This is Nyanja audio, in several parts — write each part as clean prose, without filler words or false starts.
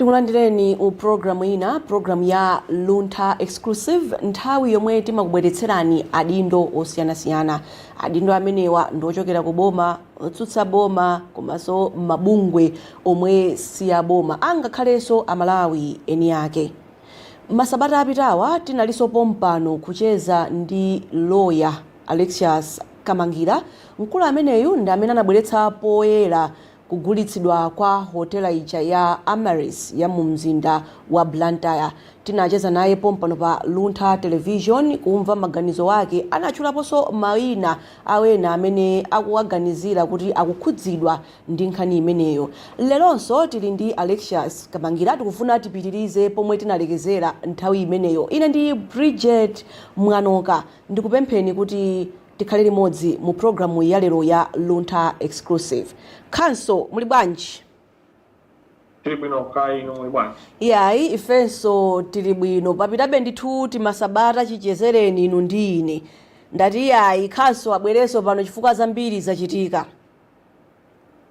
Tikulandireni programu ina, programu ya Luntha exclusive, nthawi yomwe timakubweretserani adindo osiyanasiyana. Adindo amenewa ndochokera ku boma, otsutsa boma, komanso mabungwe omwe siya boma, angakhalenso amalawi eni yake. Masabata apitawa tinaliso pompano kucheza ndi lawyer Alexious Kamangila. Mkulu ameneyu ndi amene anabweretsa poyera kugulitsidwa kwa hotela ija ya Amaris ya mu mzinda wa Luntha. Tinacheza naye pompano pa Luntha television kumva maganizo wake. Anachulaponso mawina awena amene akuwaganizira kuti akukhudzidwa ndi nkhani imeneyo. Leronso tili ndi Alexious Kamangila, tikufuna tipitirize pomwe tinalekezera nthawi imeneyo. Ine ndi Bridget Mwanoka, ndikupempheni kuti tikhale limodzi mu programu ya lero ya Luntha exclusive. Kanso muli bwanji? Tili bwino kai no muli bwanji? Yayi ifenso tili bwino. Papitabe ndithu timasabata chichezereni inu ndi ine. Ndati yayi kanso abwereso pano chifukwa zambiri zachitika.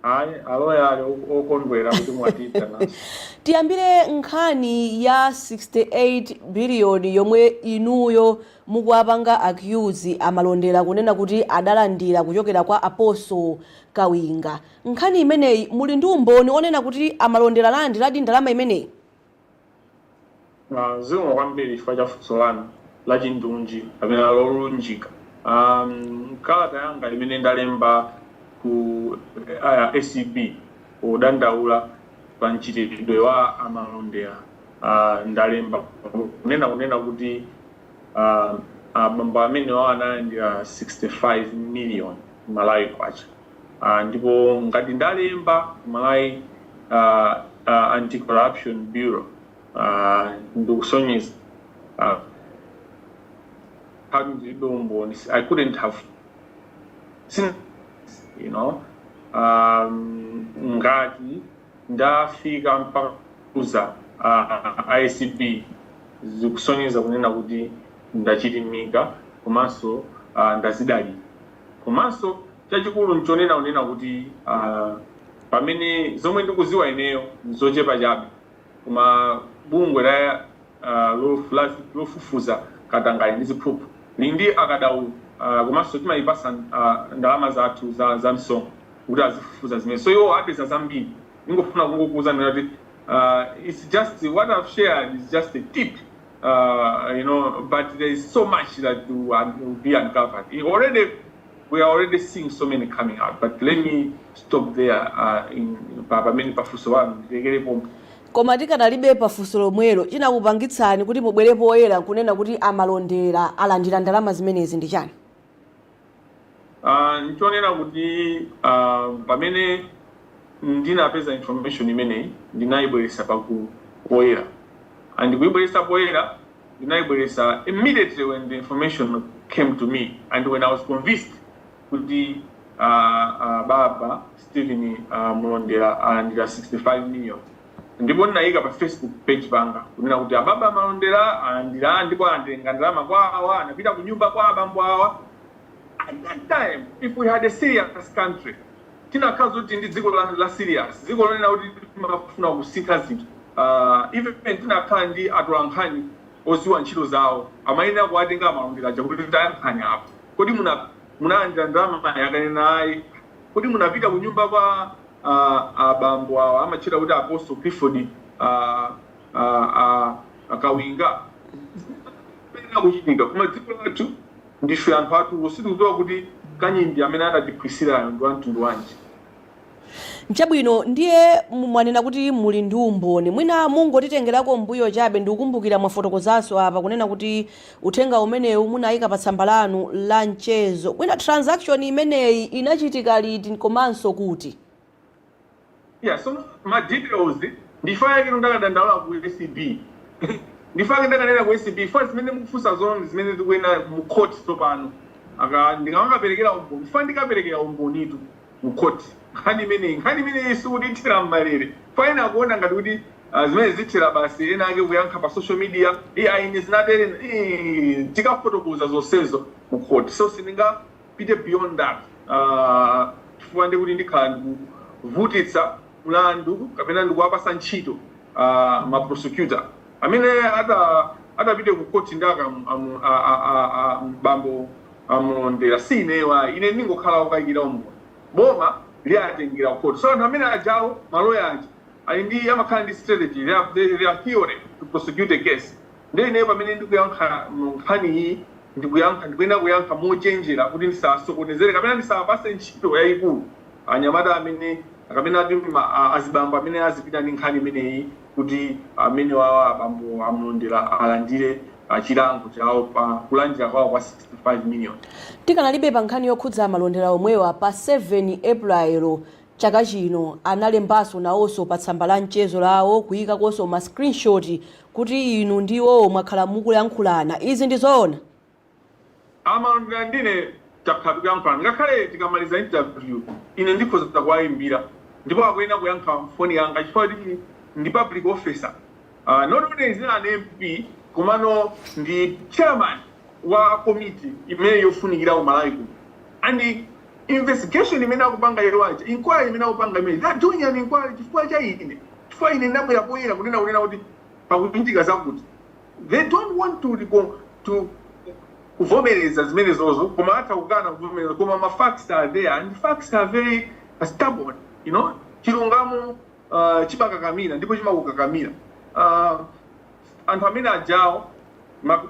Ayi aloya ali okondwera kuti mwatita naso. Tiyambire nkhani ya 68 billion yomwe inuyo mukuwapanga accuse amalondera kunena kuti adalandira kuchokera kwa Apostle Kawinga. Nkhani imeneyi muli ndi umboni onena kuti amalondera landiradi ndalama imeneyi? Zimwe kwambiri chifukwa cha funso lanu la chindunji kapena lolunjika. Kalata yanga imene ndalemba ku ACB udandaula pa mchitidwe wa amalondera ndalemba kunena kuti abambo amene analandira 65 million Malawi kwacha. Ndipo ngati ndalemba Malawi Anti-Corruption Bureau ndikusonyeza I couldn't have seen, you know, ngati ndafika mpaka kuza ICB zikusonyeza kunena kuti ndachilimika komanso ndazidali. Komanso chachikulu nchonena unena kuti pamene zomwe ndikuziwa ineyo nzochepa chabe, koma bungwe la lofufuza katangale ndi ziphuphu lindi akadaulo komanso timayipasa ndalama zathu za msongo kuti azifufuza zimene. So iwo apeza zambiri. Ningofuna kungokuza kuti it's just what I've shared is just a tip, you know, but there is so much that will be uncovered. We are already seeing so many coming out, but let me stop there in pamene pafunso wanu ndilekerepo. Koma tikanalibe pafunso lomwelo chinakupangitsani kuti mubwerepo oyera kunena kuti amalondera alandira ndalama zimenezi ndi chani? Nchonena kuti pamene ndinapeza information imeneyi ndinayibweresa paku oyera, and kuibweresa poyera ndinayibweresa immediately when the information came to me, and when I was convinced kuti baba Stephen Mulondera alandira 65 million. Ndipo ndinayika pa Facebook page panga kunena kuti ababa Malondera alandira ndipo atenga ndalama kwa awa anapita ku nyumba kwa abambo awa. At that time, if we had a serious country, tinakhaza kuti ndi dziko la serious, dziko lonena kuti timafuna kusintha zinthu, even tinakhala ndi atolankhani oziwa ntchito zawo amayenera kuwatenga amalondera aja kuti tayankhani apo. Kodi munalandira ndalama yakanena ayi? Kodi munapita ku nyumba kwa abambo awa amachita kuti Apostle Clifford Kawinga? Kuchitika kuma dziko lathu ndife anthu athu osikudziwa kuti kanyimbi amene adatiphunzitsirayo ndi wamtundu wanji. Nchabwino ndiye mwanena kuti muli ndi umboni. Mwina mungotitengerako mbuyo chabe ndikukumbukira mwafotokozanso apa kunena kuti uthenga umenewu munayika pa tsamba lanu la mchezo. Mwina transaction imeneyi inachitika liti komanso kuti? Yeah, so my details ndifake ndakadandala ku ACB. Ndifake ndakanena ku ACB for zimene mukufunsa zone zimene zikuena mu court tsopano. Ndingaperekera umboni. Fa ndikaperekera umbonitu mu court. Nkhani imene sikutithira mmalere. Faina kuona ngati kuti zimene zithira basi ena ake kuyankha pa social media ine zinatere tikafotokoza zonsezo mu court. So sindingapite beyond that. Chifukwa ndikuti ndikhala ndikuvutitsa mlandu kapena ndikuwapasa ntchito ma prosecutor amene adapite ku court ndaka bambo amulondera sinewa ine ndingokhala ukayikira umboni boma liatengera ku court so anthu amene ajawo maloya aja ali ndi amakhala ndi strategy they are theory to prosecute a case ndine pamene ndikuyankha nkhani iyi ndikuyenda kuyankha mochenjera kuti ndisasokonezere kapena ndisapase ntchito yayikulu anyamata amene azibambo amene azipita ndi nkhani imeneyi kuti amene wawa abambo amulondera alandire chilango chawo pa kulandira kwawo kwa 65 million. Tikanalibe pa nkhani yokhudza malondera omwewa pa 7 April chaka chino analembaso nawonso pa tsamba la mchezo lawo kuyika konso ma screenshot kuti inu ndiwo mwakhala mukuyankhulana izi ndizoona amalondera ndine takhakuyankhulana ngakhale tikamaliza interview ine ndikhoza kuwayimbira ndipo akuyenda kuyankha foni yanga chifukwa kuti ndi public officer not only is an MP kumano ndi chairman wa committee imene yofunikira ku Malawi and investigation imene akupanga yewaje inquiry imene akupanga imene that doing an inquiry chifukwa cha ine chifukwa ine ndabwera poyera kunena kuti pakuchitika zakuti they don't want to kuvomereza zimene zozo koma hata kukana kuvomereza koma ma facts are there and the facts are very stubborn you know chilungamo chimakakamira ndipo chimakukakamira anthu amene ajawo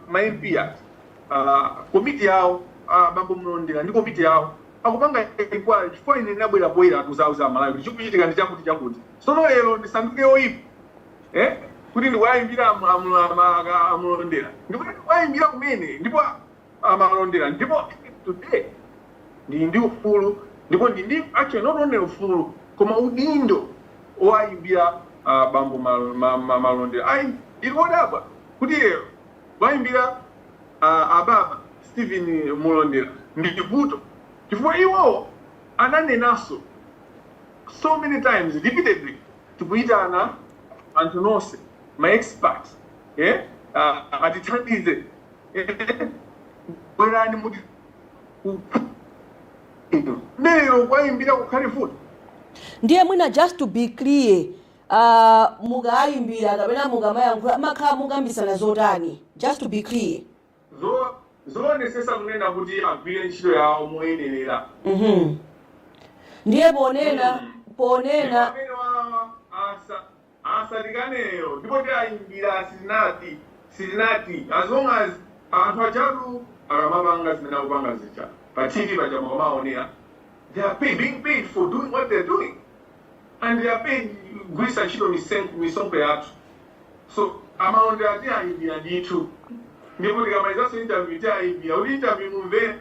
ma MP committee yawo bambo mlondera ndi committee yawo akupanga inquiry chifukwa ine ndabwera poyera atuzauza Malawi kuti chikuchitika ndi chakuti sono lero ndisanduke oyipa kuti ndikuwayimbira amulondera ndikuti ndikuwayimbira kumene ndipo amalondera ndipo today ndi ufulu ndipo ndi actually not only ufulu koma udindo owayimbira bambo malondera ndikodabwa kuti wayimbira ababa Stephen Mulondera ndi chivuto chifukwa iwo ananenaso so many times repeatedly tikuyitana anthu nonse ma experts atithandize bwerani muti lero kwayimbira kukhale futi ndiye mwina just to be clear mukayimbira kapena mukamayankhula makhala mukambisana zotani just to be clear zonesesa kunena kuti agwire ntchito yawo moyenerera ndiye ponena asalikaneyo ndipo tiayimbira sizinati as long as anthu achatu akamapanga zimene akupanga zicha pa TV pachama kamaonera they are being paid for doing what they're doing and they are paid kugwirisa ntchito misonkho yathu so amalondera tiayimbira ndithu ndipo tikamalizaso interview tiayimbira kuti interview mumvere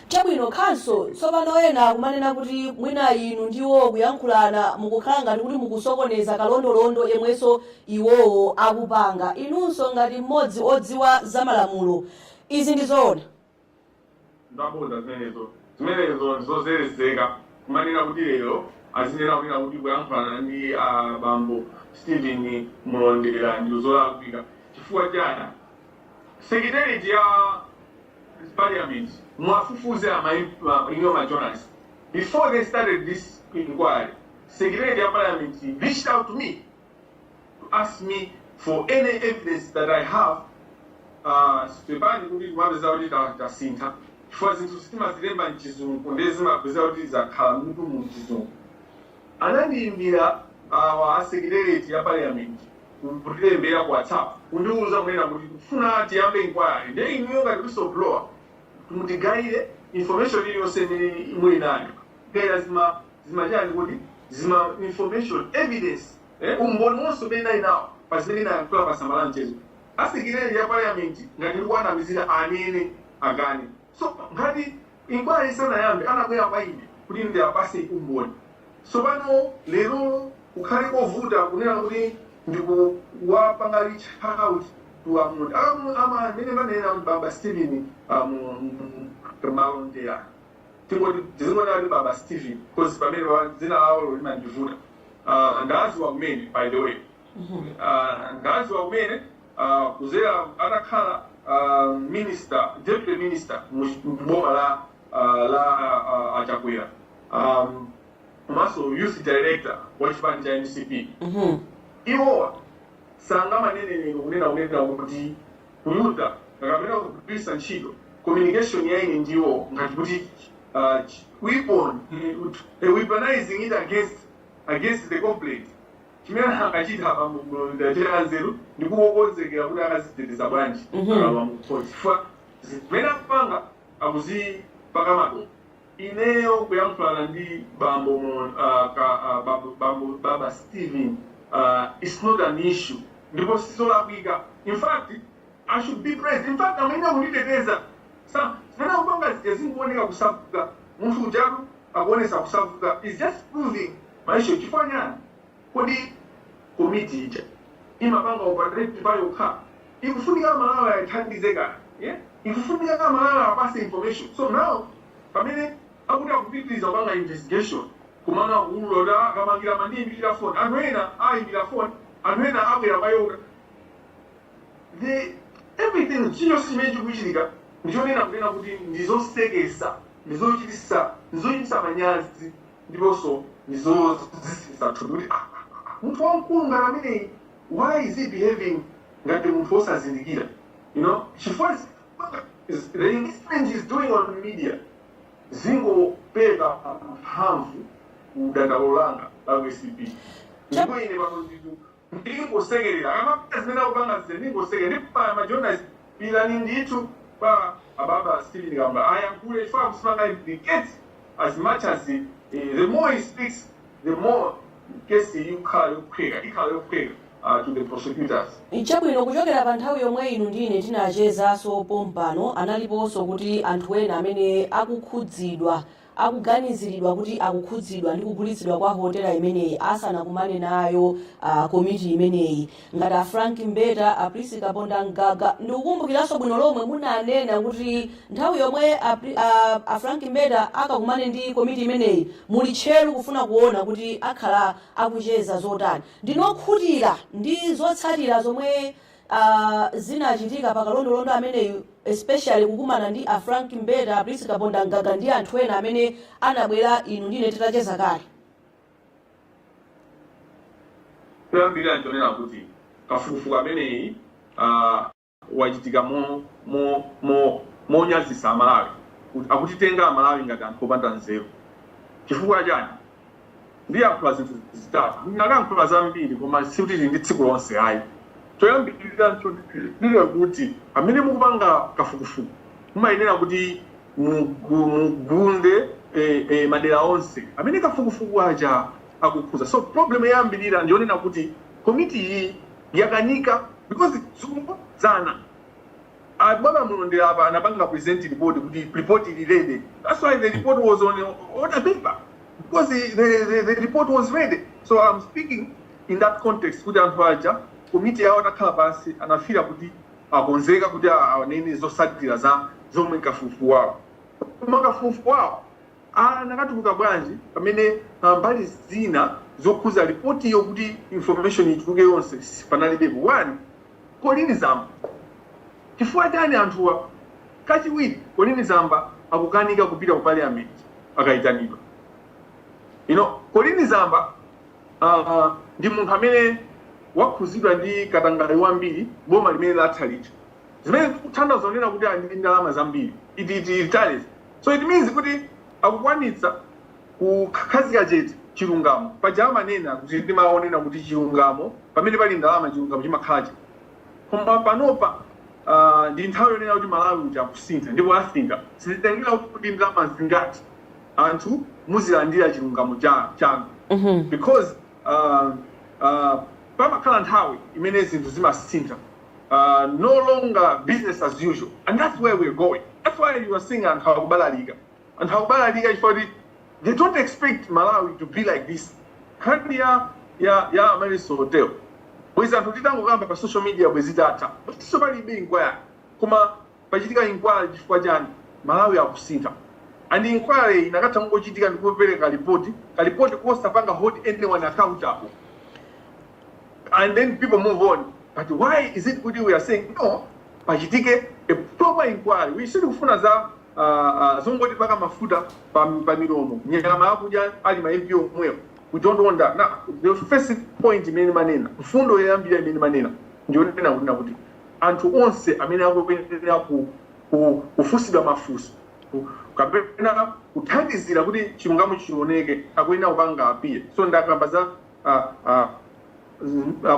chabwino khanso tsopano ena akumanena kuti mwina inu ndiwo kuyankhulana mukukhala ngati kuti mukusokoneza kalondolondo yemwenso iwowo akupanga inunso ngati mmodzi odziwa za malamulo izi ndizoona ndaboza zimenezo zozerezeka kumanena kuti lero azinena kunena kuti kuyankhulana ndi bambo Stephen Mulondera ndi zolakwika chifukwa chaya secretary ya Parliament mwafufuze my journalists before they started this inquiry. Secretary of Parliament reached out to me to ask me for any evidence that I have. Stepani kuti mwabiza kuti tasinta chifukwa zinthu simazilemba mchizungu ndezimabwiza kuti zakhala mutu mu chizungu anandiyimbira secretary ya Parliament kutilembera ku WhatsApp kundiuza kunena kuti kufuna tiyambe inquiry ndiye inuyo ngati whistleblower tumutigayire information iliyonse imwe inayo gaira zimachani kuti zima information evidence umboni wonse umene inawo pazimene inayankhula pasamba la mchezo asekretary ya Parliament ngati ndikuwanamizira anene agane so ngati inquiry isanayambe anakwera kwa ine kuti ndiyapase umboni so pano lero kukhale kovuta kunena kuti ndikuwapanga reach out to amene manena baba Stephen Mulondera tikoti tizingona ali baba Stephen because pamene zina awo limandivuta ndaziwa kumene by the way ndaziwa kumene kuzera atakhala deputy minister mboma la achakwera komanso youth director wa chipani cha NCP iwowa sanga manene kunena kuti kuluta akamena kugwiritsa ntchito communication yaine ndiwo ngati kuti weaponizing it against the complaint chimene angachita pamundachita nzeru ndikuwokonzekera kuti akaziteteza bwanji akawamukhozi chifukwa zimene akupanga akuzipaka ineyo kuyankhulana ndi baba Stephen it's not an issue ndipo sizolakwika. In fact I should be praised. In fact amene akunditeteza zimene akupanga zikuoneka kusavuka munthu ujaku akuonesa kusavuka is just proving maisho chifukwa nyani kodi komiti ija imapanga operate payokha ikufunika Malawi ayithandizeka ikufunika Malawi apase information. So now pamene akuda kupitiriza kupanga investigation kumanga uloda Kamangila mandimbira phone anwena ayimbira phone anwena abwera payoka everything chiyo simeji kuchitika ndichonena kunena kuti ndizosekesa ndizochitisa manyazi ndiponso ndizozisisa kuti munthu wamkulu ngati ameneyi why is he behaving ngati munthu osazindikira chifukwa the investment he's doing on media zingopeka mphamvu kudandaulo langa la USCP ndipo ine pamozitu ndingosekerera amapita zimene akupanga ndingosekerera ndipo majournalist pilani ndithu pa ababa Stephen Kamba ayankule chifukwa kusimanga implicate as much as the more he speaks the more case ikhala yophweka to the prosecutors. Ichabwino kuchokera pa nthawi yomwe inu ndine tinachezaso pompano analiponso kuti anthu ena amene akuganiziridwa kuti akukhudzidwa ndi kugulitsidwa kwa hotela imeneyi asanakumane nayo komiti imeneyi ngati Frank Mbeta, Aprisi Kaponda Ngaga. Ndikukumbukiranso bwino lomwe munanena kuti nthawi yomwe Frank Mbeta akakumane ndi komiti imeneyi muli tcheru kufuna kuona kuti akhala akucheza zotani. Ndinokhutira ndi zotsatira zomwe zinachitika pakalondolondo ameneyu especially kukumana ndi Frank Mbeta, Aprisi Kaponda Ngaga ndi anthu ena amene anabwera inu ndine titacheza kale. Kuyambira ntonena kuti kafukufuku ameneyi wachitika monyazisa Amalawi akutitenga Amalawi ngati anthu opanda nzeru. Chifukwa chani ndi akula zinthu zitatu ndinakankhula zambiri koma sikuti ndi tsiku lonse ayi. Toyambirira ndilo kuti amene mukupanga kafukufuku mumayenera kuti mugunde madera onse amene kafukufuku aja akukhuza. So problem yambirira ndionena kuti komiti iyi yakanika because zikumbuzana baba mulondera apa anapanga present report kuti report is ready. That's why the report was on a paper because the report was ready. So I'm speaking in that context kuti anthu aja komiti yawo takhala pansi anafira kuti akonzeka kuti anene zotsatira za zomwe kafukufuku wawo. Koma kafukufuku wawo anakatuluka bwanji pamene mbali zina zokhuza ripoti iyo kuti information ichuluke yonse panalibepo. One, Kolini Zamba. Chifukwa chani anthuwa kachiwiri Kolini Zamba akukanika kupita ku Parliament akayitanidwa. Kolini Zamba ndi munthu amene wakhuzidwa ndi katangale wambiri boma limene lathalira zimene kuthandiza zonena kuti ndi ndalama zambiri ititales. So it means kuti akukwanitsa kukhazika chete chilungamo paja amanena kuti ndimaonena kuti chilungamo pamene pali ndalama chilungamo chimakhala. Koma panopa ndi nthawi yonena kuti Malawi uja akusintha ndipo asintha sizitengera kuti ndalama zingati anthu muzilandira chilungamo chanu because pamakhala nthawi imene zinthu zimasintha no longer business as usual, and that's where we're going. That's why you are seeing anthu akubalalika chifukwa they don't expect Malawi to be like this. Kani ya American hotel bwezi anthu titangokamba pa social media bwezi data so palibe inquiry koma pachitika inquiry chifukwa chani Malawi akusintha. And inquiry inakatha ngochitika ndikupereka report kosapanga hold anyone account apo. And then people move on. But why is it good we are saying no? Pachitike a proper inquiry. We should kufuna za zongoti paka mafuta pa milomo. Nyama akuja ali ma MP omweyo. we don't want that. Now, the first point in manena, fundo yambia in manena, ndionena kuti anthu onse amene akupenera kufusidwa mafunso kapena kuthandizira kuti chilungamo chioneke akuyenera kupanga appeal. So ndakamba za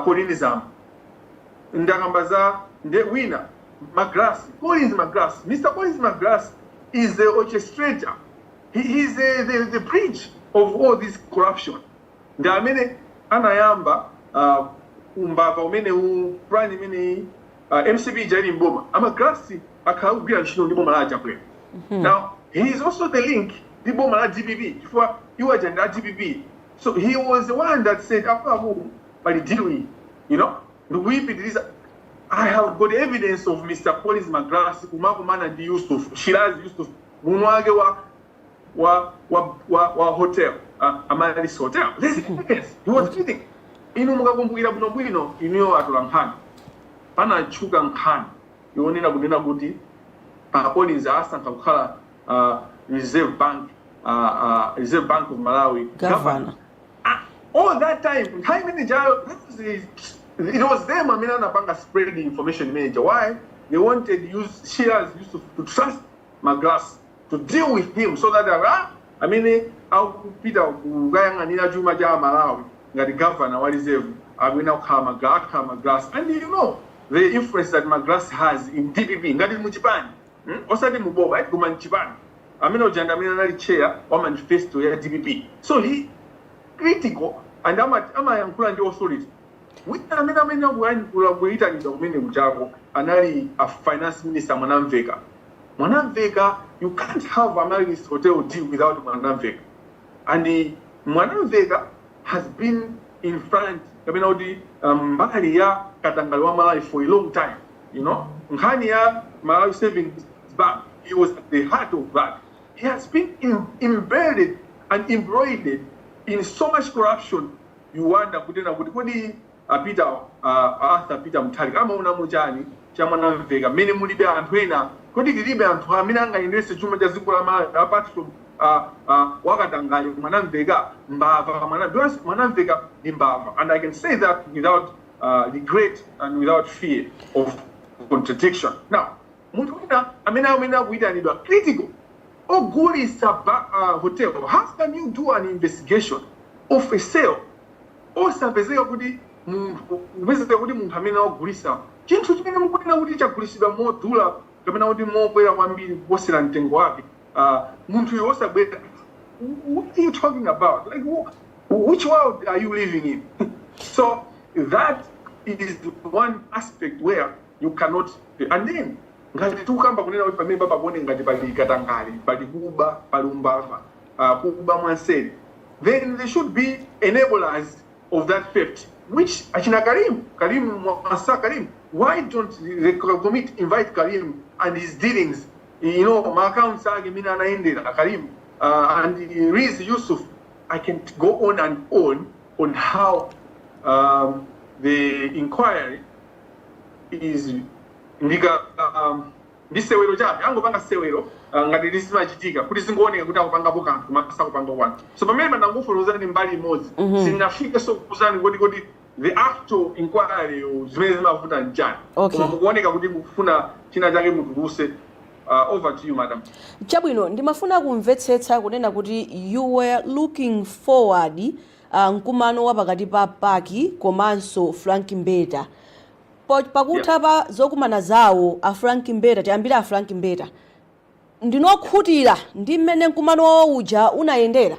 Colinism, ndakamba za wina Magras, Collins Magras. Mr. Collins Magras is the orchestrator. He is the bridge of all this corruption. There are many anayamba umbava umene prime imene MCB jari mboma. Magras akaugira nchino ndipo malaja kwe. Now he is also the link ndipo mala GBB before you agenda GBB. So he was the one that said after but deal with, you know, I have got evidence of Mr. Collins Magras kumakumana ndi Yusuf Shiraz Yusuf munwage wa hotel Amaris Hotel. This is he was kidding. Inu mukakumbukira buno bwino iniyo atula nkhani pana chuka nkhani yonena kunena kuti Collins asanka kukhala Reserve Bank of Malawi governor. All that time it was them spread the information manager. Why? They wanted Shiraz Yusuf to trust Magras to deal with him so that Peter Gayanga Juma Malawi, the governor, what is it? Magras. And you know the influence that Magras has in DPP, Ngadi Mujiban. Osadi Muboba, Gumanchiban. Jandamina chair or manifesto ya DPP. So he critical and I'm the authority. We a finance minister Manamvega. Manamvega, you can't have Amaris Hotel deal without Manamvega. And the Manamvega has been in front of Bakaria Katangalwa Malawi for a long time. You know, Nhania Malawi Savings Bank, he was at the heart of that. He has been embedded and embroidered in so much corruption. You wonder, Peter Arthur Peter Mutali kama unamujani chama na Vega mene mulibe anthu ena kodi kilibe anthu aminanga invest chuma cha zikula mala apart from wakatangayo Mwanamvega mbava Mwanamvega ni mbava, and I can say that without regret and without fear of contradiction. Now muntu ina amena kuita ni critical Oguri Hotel. How can you do an investigation of a sale or sapezeka kuti ubezeka kuti munthu amene ogulisa chinthu chimene mukunena kuti chagulisidwa modula kapena kuti mokwera kwambiri kuposera mtengo wake munthu yosabwera. What are you talking about? Like which world are you living in? So that is one aspect where you cannot, and then ngati tukamba kunena kuti pamene papa kuone ngati pali katangali pali kuba pali umbava kuba mwanseri, then there should be enablers of that theft, which achina Karim Mwasa Karim, why don't the committee invite Karim and his dealings, you know, my account sage mina naendera Karim and Riz Yusuf. I can go on and on how the inquiry is ndisewero chabe angopanga sewero ngati lisimachitika kuti singooneka kuti akupanga bukanthu kumasa kupanga wanu. So pamene mandangofuluzani ndi mbali imodzi sinafike sokuzani kuti the actual inquiry zimene zimavuta njani koma mukuoneka kuti mukufuna china chake mutuluse. Over to you, madam. Chabwino ndimafuna kumvetsetsa kunena kuti you were looking forward mkumano wa pakati pa Paki komanso Frank Mbeta pakutha pa zokumana zawo a Frank Mbeta tiyambira a Frank Mbeta ndinokhutira ndi mmene mkumano wawo uja unayendera.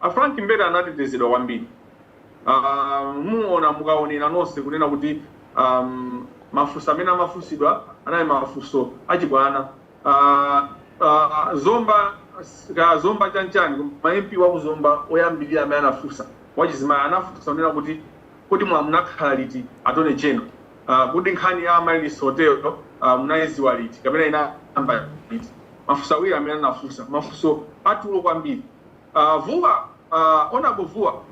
A Frank Mbeta anatetezedwa kwambiri muona mukaonera nonse kunena kuti mafuso amene amafusidwa anayi mafuso achibwana zomba chanchani ma-MP wa kuzomba oyambirira amene anafusa wachizimaya anafusa kunena kuti kodi munakhala liti atone cheno kuti nkhani ya Amaris Hotel munayiziwa liti kapena inayamba liti. Mafuso awiri amene anafusa mafuso atulo kwambiri. Vuwa honorable Vuwa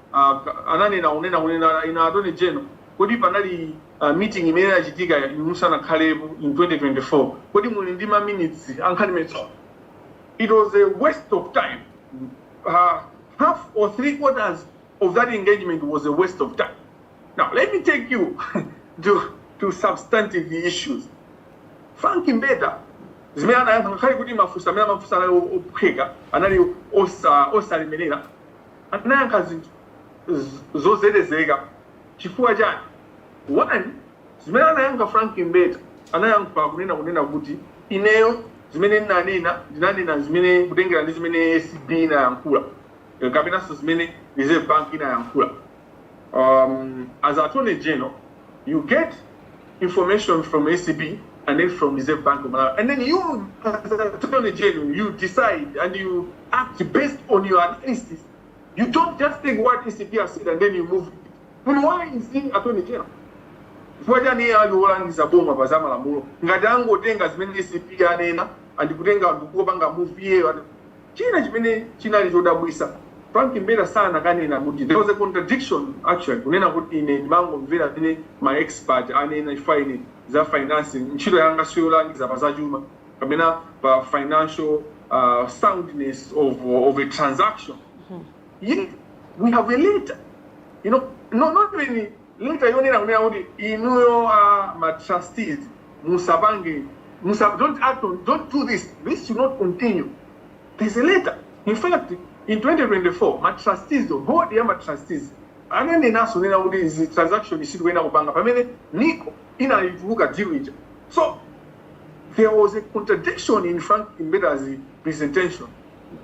ananena unena ina atone cheno kodi panali meeting imene yachitika musana khalepo in 2024 kodi muli ndi ma minutes ankhani metso. It was a waste of time. half or 3/4 of that engagement was a waste of time. Now, let me take you to substantive issues. Frank Mbeda, zimene anayankha kuti mafusa amene amafusa anali ophweka, anali osalemerera, anayankha zinthu zozedezeka. Chifukwa chani? One, zimene anayankha Frank Mbeda anayankha kunena kuti ineyo zimene ndinanena zimene kutengera ndi zimene ACB inayankhula kapenanso zimene Reserve Bank inayankhula. As Attorney General, you get information from ACB and then from Reserve Bank of Malawi, and then you, as Attorney General, you decide and you act based on your analysis. You don't just take what ACB has said and then you move it. And why is he Attorney General? Fwaja ni aluolangiza boma bazama la mulo. Ngati angotenga zimene ACB anena and kutenga ndikupanga move yeyo. China chimene chinali chodabwisa. Frank Mbeda sana kanena kuti there was a contradiction actually kunena kuti ine ndimango mvera zimene my expert anena ifine za financing ntchito yanga siyolangiza pazachuma kapena pa financial soundness of a transaction. Yet we have a letter, you know, not really letter yonena kunena kuti inuyo my trustees musabange don't do this should not continue. There's a letter. In fact, in 2024, my trustees, the board of my trustees, and then naso nena kuti is transaction is going to kupanga pamene niko inalivuka jiwija. So there was a contradiction in Frank Mbeda's presentation.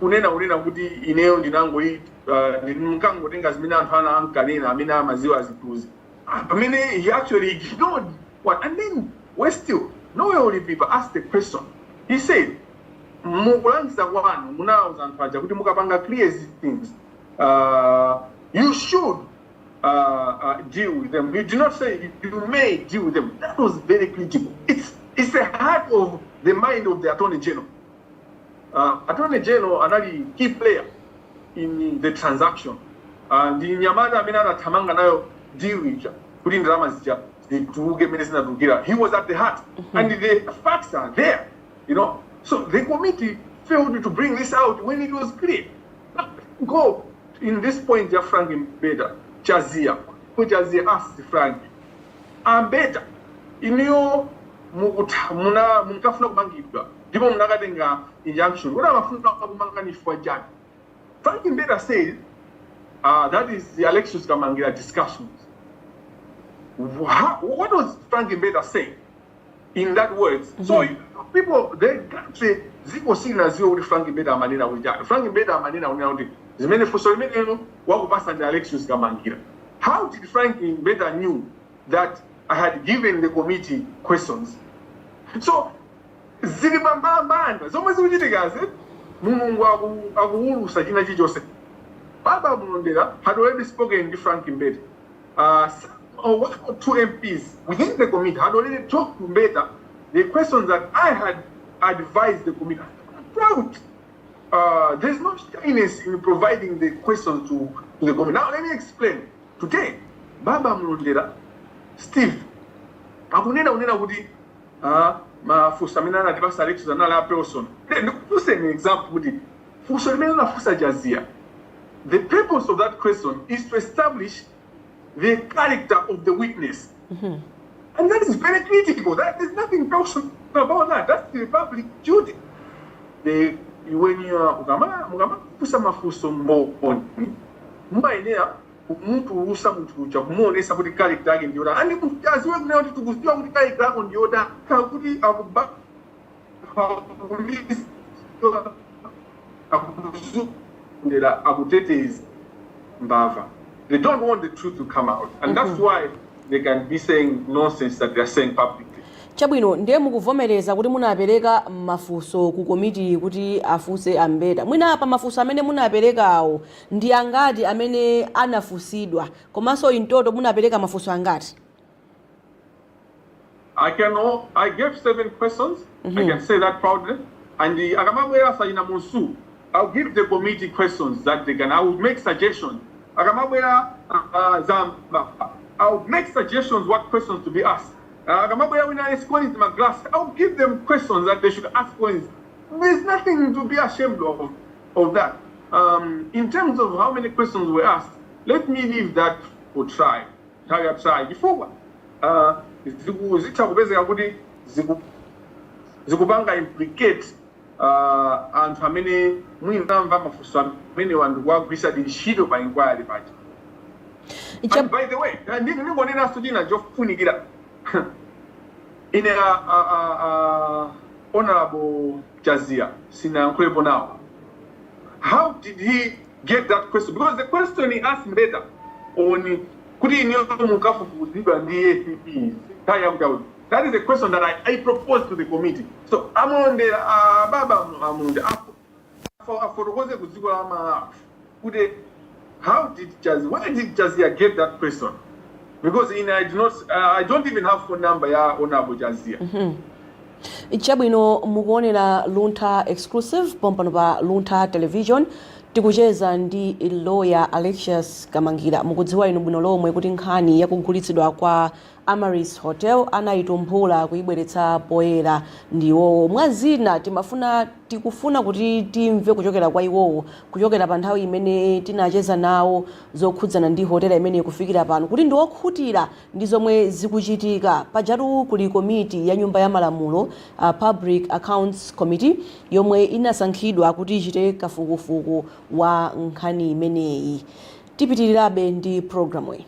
Kunena kuti ineyo ndinango ndinkango tenga zimene anthu ana ankanena amene amaziwa zituzi. Pamene he actually ignored what, and then we're still nowhere only people asked the question. He said, mukulangiza kwanu munawuza anthu aja kuti mukapanga clear these things, you should deal with them. You do not say you may deal with them. That was very critical. It's the heart of the mind of the Attorney General. Attorney General anali key player in the transaction. Ndi nyamata amene anathamanga nayo deal with kuti ndalama zija zituge mene zinatugera. He was at the heart, and the facts are there, you know. So the committee failed to bring this out when it was clear. Now, go in this point, Frank Mbeda, Chazia asked Frank, Mbeda, iniyo mukafuna kumangidwa, ndipo munakatenga injunction. What amafuna kumanganishwa jani? Frank Mbeda said, that is the Alexious Kamangila discussions. What was Frank Mbeda saying in that words? So people, they can't say ziko sina zio uli Frank Mbeda amanena ujani. Frank Mbeda amanena unyaundi zimene fuso imene wako pasa ndi Alexious Kamangila. How did Frank Mbeda knew that I had given the committee questions? So zilibambambanda zomwe zikuchitikazi mulungu akuwulusa china chilichonse. Baba Mulondera had already spoken to Frank Mbeda. One or two MPs within the committee had already talked to Mbeda the questions that I had advised the committee. I'm proud. There's no shyness in providing the questions to the committee. Now let me explain. Today, Baba Mulondera, Steve, akunena kuti mafusa amene anatipasa Alexious anala person. Just an example kuti fuso limene anafusa Jazia. The purpose of that question is to establish the character of the witness. And that is very critical. There's nothing personal about that. That's the public duty. When you are pusa mafuso mboni, mumaenea muntu usa muntu ucha kumuonesa kuti character yake ndiyoda. Ani mutaziwe kuna kuti tukuziwa kuti character yako ndiyoda. Kuti akuba akutetezi mbava. They don't want the truth to come out, and that's why they can be saying nonsense that they are saying publicly. Chabwino ndiye mukuvomereza kuti munapereka mafuso ku komiti kuti afuse Mbeda. Mwina apa mafuso amene munaperekawo ndi angati amene anafusidwa, komanso intoto munapereka mafuso angati? I gave 7 questions. I can say that proudly. And the akamabwera sayina musu, I'll give the committee questions that they can. I would make suggestions. Akamabwera Zamba, I'll make suggestions what questions to be asked. Akamabwera when I ask questions in my class, I'll give them questions that they should ask questions. There's nothing to be ashamed of that. in terms of how many questions were asked, let me leave that for try before zikubezeka kuti zikupanga implicate anthu amene mwinamva mafunso amene wandu kwagwisa ntchito pa inquiry paja. And by the way, ndingonena studina jofunikira ine Honorable Jazia sinankwepo now. How did he get that question? Because the question he asked later on that is a question that I proposed to the committee. So I'm on the how did Jazia, why did Jazia get that question? Because I don't even have phone number ya Honorable Jazia. Chabwino mukuonera Luntha exclusive pompano pa Luntha television tikucheza ndi lawyer Alexious Kamangila. Mukudziwa inu bwino lomwe kuti nkhani yakugulitsidwa kwa Amaris Hotel anayitumphula kuyibweretsa poyera ndiwo mwazina tikufuna kuti timve kuchokera kwa iwowo kuchokera pa nthawi imene tinacheza nawo zokhudzana ndi hotela imene kufikira pano kuti ndiwokhutira ndi zomwe zikuchitika pajatu kuli komiti ya nyumba ya malamulo Public Accounts Committee yomwe inasankhidwa kuti ichite kafukufuku wa nkhani imeneyi. Tipitirirabe ndi programu iyi.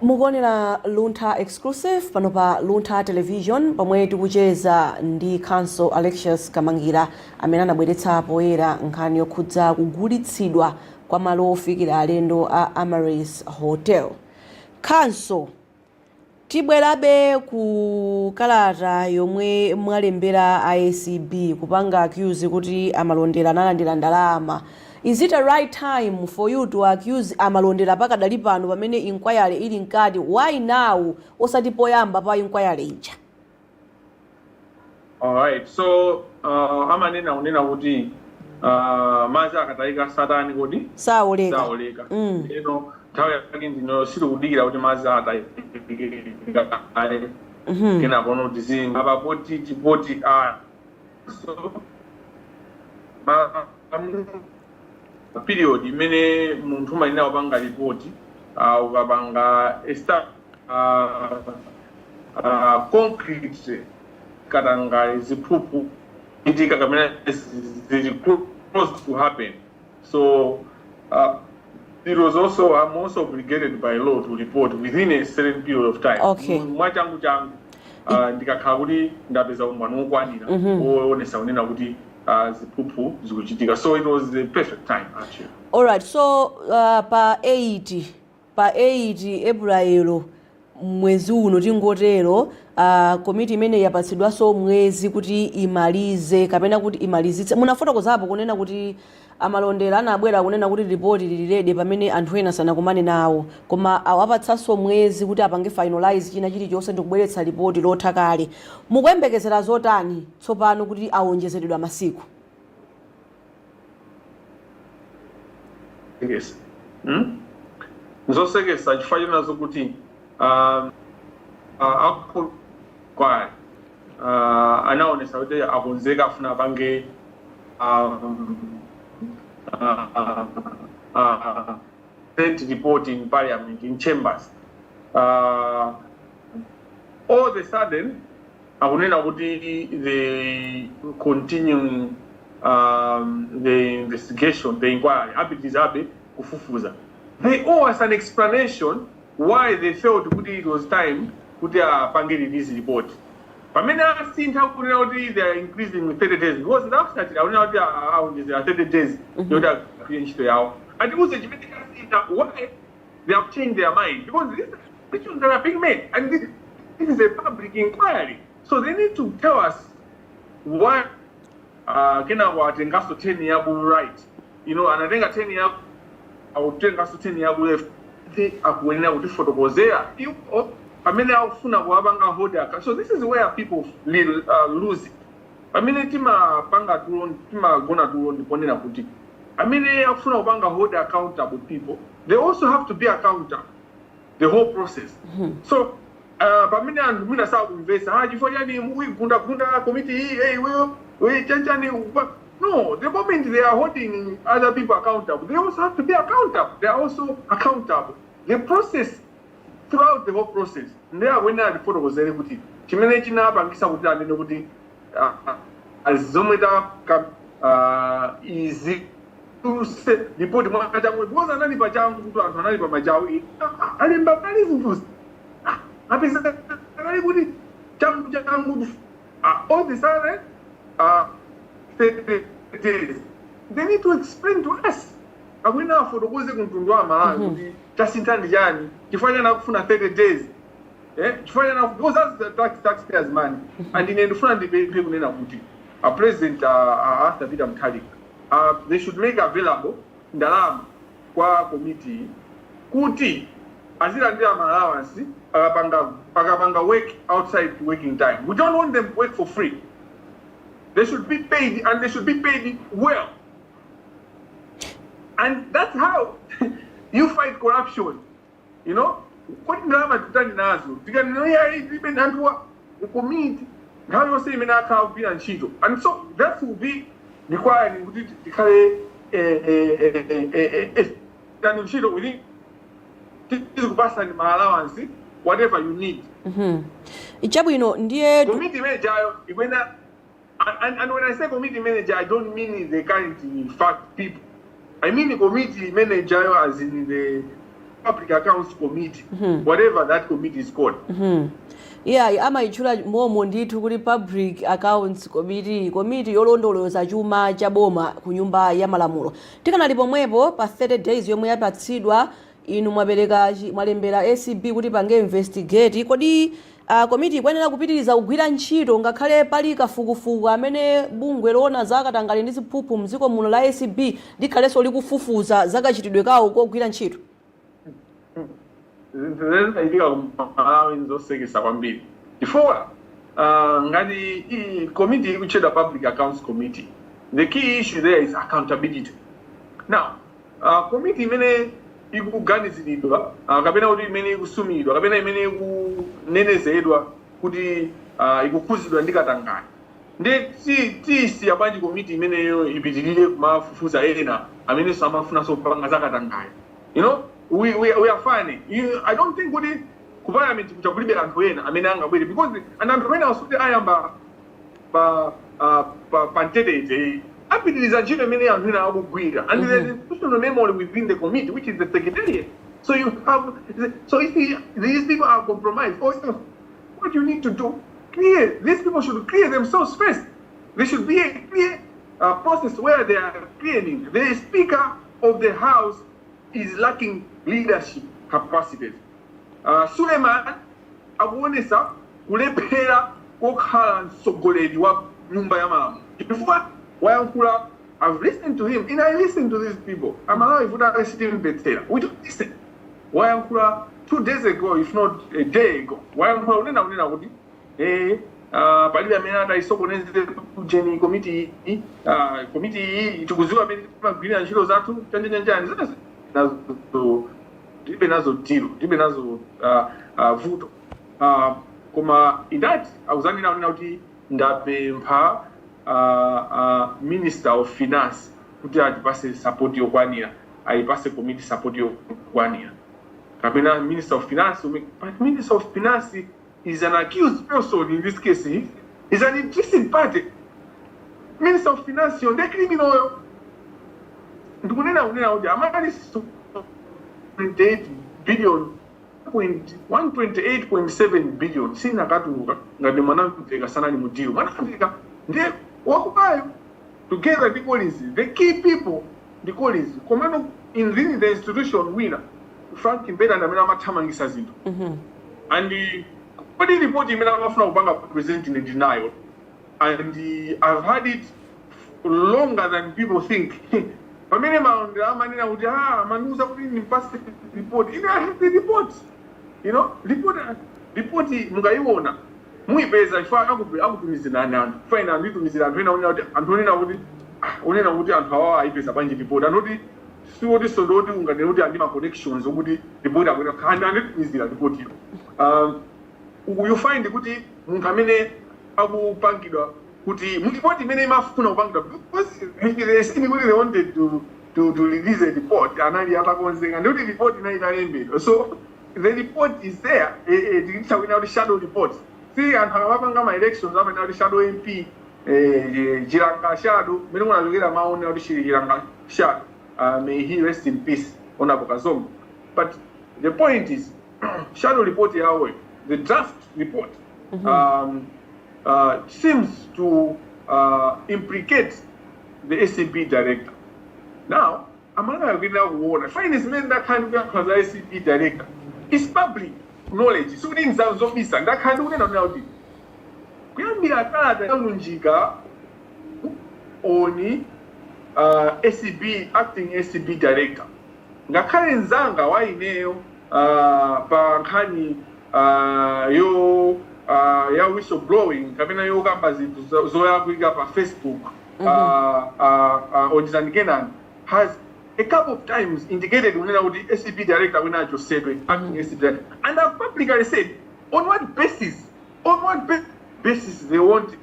Mukuonera Luntha exclusive pano pa Luntha television pomwe tikucheza ndi counsel Alexious Kamangila amene anabweretsa poyera nkhani yokhudza kugulitsidwa kwa malo ofikira alendo a Amaris Hotel. Counsel, tibwerabe ku kalata yomwe mwalembera IACB kupanga accuse kuti amalondera analandira ndalama. Is it a right time for you to accuse amalondera pakadali pano pamene inquiry ili nkati? Why now osati poyamba pa inquiry ija? All right, so amanena unena kuti maza akataika satani kodi saoleka nthawi yake ndino sili kudikira kuti maza ataika kena kono tizinga papoti chipoti so period imene munthu malina wapanga ripoti ukapanga concrete katanga ziphuphu itika kamene zili close to happen. So it was also, I'm also obligated by law to report within a certain period of time. Okay. Mwachangu changu ndikakhala kuti ndapeza umbano wokwanira woonesa unena kuti ziphuphu zikuchitika. So it was the perfect time actually. All right, so pa 8 April mwezi uno tingotero komiti imene yapatsidwanso mwezi kuti imalize kapena kuti imalizitse. Munafotokozapo kunena kuti amalondera anabwera kunena kuti report lililede pamene anthu ena sanakumane nawo, koma awapatsanso mwezi kuti apange finalize china chilichonse ndikubweretsa report lotha kale. Mukuyembekezera zotani tsopano kuti awonjezeredwa masiku? Yes. Nzosekesa chifukwa nazo kuti kwa anaonesa kuti akonzeka afuna apange report in Parliament, in chambers. All of a sudden, akunena kuti the continuing the investigation, the inquiry, kufufuza. They owe us an explanation why they felt it was time to pange this report. Pamene seen how they are increasing with 30 days because now that there are 30 days and it was a why they have changed their mind, because these questions that are being made and this is a public inquiry, so they need to tell us why kena watengaso 10 years right, and I think 10 years I would take us to 10 years left. Akuenea kuti fotokozea pamene aufuna kuwapanga hoda. So this is where people lose it. Pamene timagona tulo ndiponena kuti I mean, hold accountable people. They also have to be accountable. The whole process. So, but me and me start invest. You for any we gunda committee. Hey, we no. The moment they are holding other people accountable, they also have to be accountable. They are also accountable. The process throughout the whole process. There when the photo was very good. Chimenechi na bangisa kuta neno kuti azometa easy to say report mwaka changu because anani pa changu kutu anani pa majawi alimba kali zufus apesa kali kuti changu all the time they need to explain to us akwina for kuze kuntundwa mala kuti tasintandi yani kifanya na kufuna 30 days kifanya na because that's the taxpayers money and in ndifuna ndipe kunena kuti a president after Peter Mutharika they should make available ndalama kwa committee kuti azilandira allowance akapanga work outside working time. We don't want them to work for free. They should be paid, and they should be paid well. And that's how you fight corruption. You know, what drama tutani nazo? Because no even handwa the committee how you say mena ka be and chito. And so that will be required to carry can chito within to pass an allowance whatever you need. Ichabwino ndiye committee manager and when I say committee manager, I don't mean the current fact people. I mean the committee manager as in the public accounts committee, whatever that committee is called. Yeah, ama ichula momo ndithu kuli public accounts committee yolondoloza chuma cha boma ku nyumba ya malamulo. Tikanali pomwepo pa 30 days yomwe yapatsidwa inu mwalembera ACB kuti pange investigate kodi committee kwenera kupitiriza kugwira ntchito ngakhale pali kafukufuku amene bungwe loona zakatangale ndi ziphuphu mdziko muno la ACB likhalenso likufufuza zakachitidwe kawo kogwira ntchito. Before ngati committee ikuchedwa public accounts committee, the key issue there is accountability. Now committee imene ikuganizidwa kapena kuti imene ikusumidwa kapena imene ikunenezedwa kuti ikukuzidwa ndi katangale ndi tisi abanji committee imeneyo ipitirire kumafufuza ena amene samafuna sopanga zakatangale. You know, we are fine. I don't think kuti ku parliament kuchakulibe anthu ena amene angabwere because and anthu ena asuti ayamba pa ntete apitiriza ntchito imene anthu ena akugwira and there's an institutional memory within the committee which is the secretariat. So you have if these people are compromised, what you need to do, clear. These people should clear themselves first. There should be a clear process where they are clearing. The Speaker of the House is lacking leadership capacities. Suleiman akuonesa kulephera kokhala mtsogoleri wa nyumba ya malamulo. Before I've listened to him and I listen to these people. I'm allowed if I sitting better. We don't listen. 2 days ago, if not a day ago, Parliamentary committee itukuziwa bila nshilo zatu njani dibe nazo vuto koma idati auzani na kuti ndapempha Minister of Finance kuti atipase support yokwanira ayipase committee support yokwanira kapena Minister of Finance but Minister of Finance is an accused person in this case. He's an interested party. Minister of Finance on the criminal ndikunena uja amali 128 billion 128.7 billion sina katuka ngati mwanamveka sana ni mudiro mwanamveka ndiye wakubayo together the police the key people the police command in the institution winner Frank Mbeda na mina mathamangisa zinto and but the report imena amafuna kubanga present in the denial and I've had it longer than people think. Pamene maondera manena kuti manuza kuti nimpase report. I have the report. You know, report mungaiona muipeza ifa akutumizira nani fine and itumizira anthu ena kuti anthu ena kuti unena kuti anthu awa ayipeza bwanji report anoti siwoti sondoti unganena kuti andi ma connections okuti report akwena khandi anditumizira report iyo. You find kuti munthu amene akupangidwa kuti report imene imafuna kupangidwa because they wanted to release a report anali atakonzeka ndikuti report inayi italembedwa, so the report is there. It's a shadow report. See, and akamapanga ma elections amene ali shadow MP Jiranga Shadow mene munalukira maoni kuti Jiranga Shadow, may he rest in peace Honorable Kazombo. But the point is shadow report yawe, the draft report seems to implicate the ACP director. Now, I'm not going to warn. Finance men that kind of ACP director is public knowledge. So, in terms of this, and that kind of know. Kuyambi akala lunjika oni ACB acting ACB director. Ngakale nzanga waineyo pa nkhani yo ya whistleblowing kapena yo kamba zinthu zoya kuika pa Facebook Ojizani Kenan has a couple of times indicated unena kuti ACB director wina achosedwe acting ACB director, and I've publicly said on what basis they want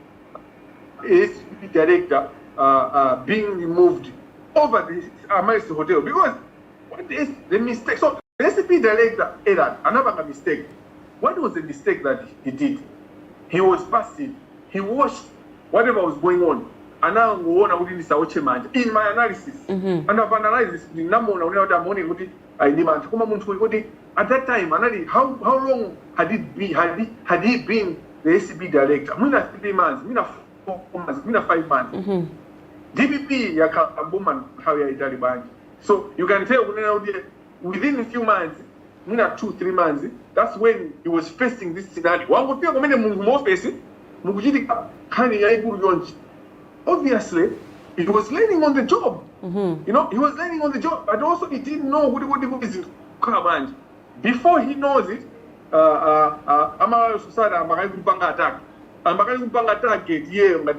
ACB director being removed over the Amaris Hotel, because what is the mistake? So the ACB director erred, another mistake. What was the mistake that he did? He was passive. He watched whatever was going on. And now in my analysis, and I've analyzed the number of money I demand. At that time, how long had it been? Had he been the ACB director? Mina 3 months, mina 4 months, mina 5 months. DPP Yakabuman Haria Italiban. So you can tell within a few months, mina 2-3 months, that's when he was facing this scenario. One would feel more facing obviously, he was learning on the job. You know, he was learning on the job, but also he didn't know what is in command. Before he knows it, Amara Society attack. Attack get here, but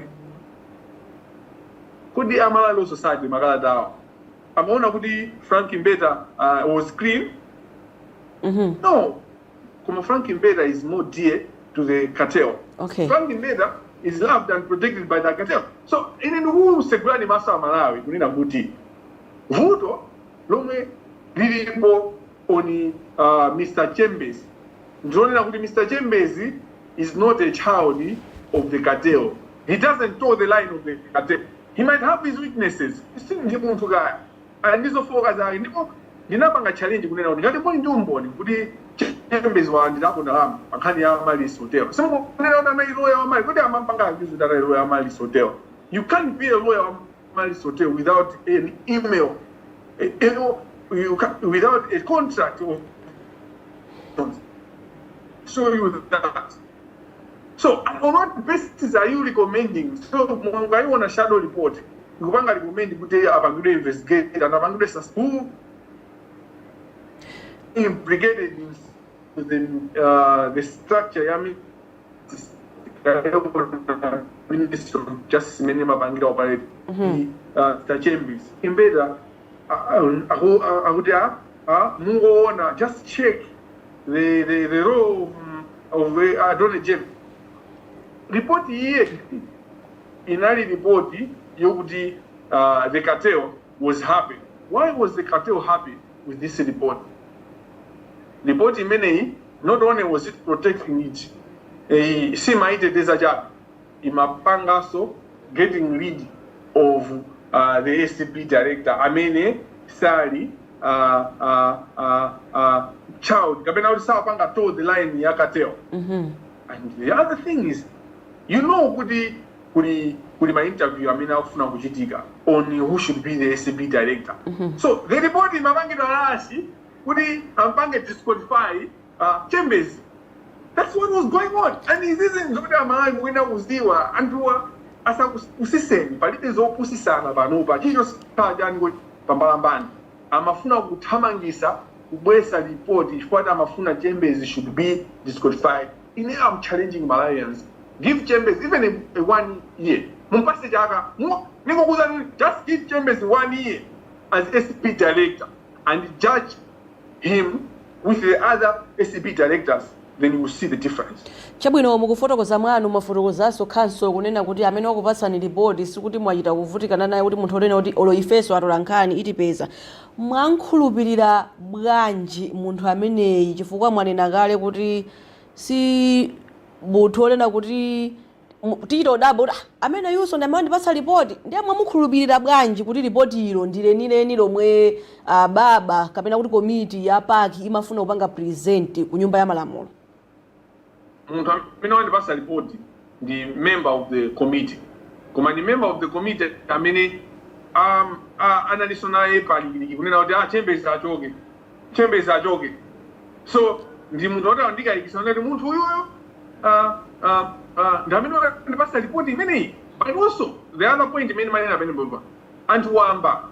could the Amara Society Magalada? Amona Kudi Frank Mbeta was clean? No. Como Frank Mbeta is more dear to the cartel. Okay. Frank Mbeta is loved and protected by the cartel. So, in who Segrani Masa Malawi, Kunina Buti, Vudo, Lome, Lilipo, Oni, Mr. Chambers. Mr. Chambers is not a child of the cartel. He doesn't toe the line of the cartel. He might have his weaknesses. He's still a good guy. And these are focus are Ninapanga challenge Kunina, the point Dumboni, Budi Chambers one, the Apunam, Akania Malis Hotel. Some lawyer, my good Amapanga is that a lawyer Malis Hotel. You can't be a lawyer Malis Hotel without an email, without a contract. Show you that. So, on what basis are you recommending? So, I want a shadow report. You want to recommend to Abangule investigate and Abangule who implicated in the structure. I mean, Minister of Justice Minima Bangida operate the Chambers. In Beda, Mungo just check the role of Donald James. Report here in early report, the cartel was happy. Why was the cartel happy with this report? Report in many, not only was it protecting it, Simaite Desaja, Imapangaso, getting rid of the ACP director, Amene, Sari, Child, Gabenau Sapanga told the line in Yakatel. And the other thing is, you know, could my interview, I mean, on who should be the ACP director. So the report in Mabangida Rashi, would he disqualify Chambers? That's what was going on. And he isn't Zodaman winner was Diwa, and as I was saying, but it is Opusisana Banuba, he just started with Pambalamban. Amafuna Gutamangisa, Wesa report, if what Amafuna Chambers should be disqualified. In I'm challenging Malayans. Give Chambers even a 1 year. Mumpasi Jaga, Just give Chambers 1 year as SCP director and judge him with the other SCP directors, then you will see the difference. Chabwino mukufotokoza mwanu mafotokozaso council kunena kuti amene wakupatsani report sikuti mwachita kuvutikana naye kuti munthu onena kuti olo ifeso atola nkhani itipeza. Mwankhulupirira bwanji munthu ameneyi chifukwa mwanena kale kuti si munthu onena kuti tito double amene yuso ndamene ndipatsa report ndiye mwamukhulupirira bwanji kuti report ilo ndilenileni lomwe baba kapena kuti committee ya park imafuna kupanga present ku nyumba ya malamulo? Munthu amene wandipatsa report ndi member of the committee. Koma ndi member of the committee amene analiso naye pali kunena kuti Chambers achoke. So ndi munthu oti andikayikisa kuti munthu uyuyo ndamene wandipatsa report imeneyi. But also the other point imene manena pene baba anthu wamba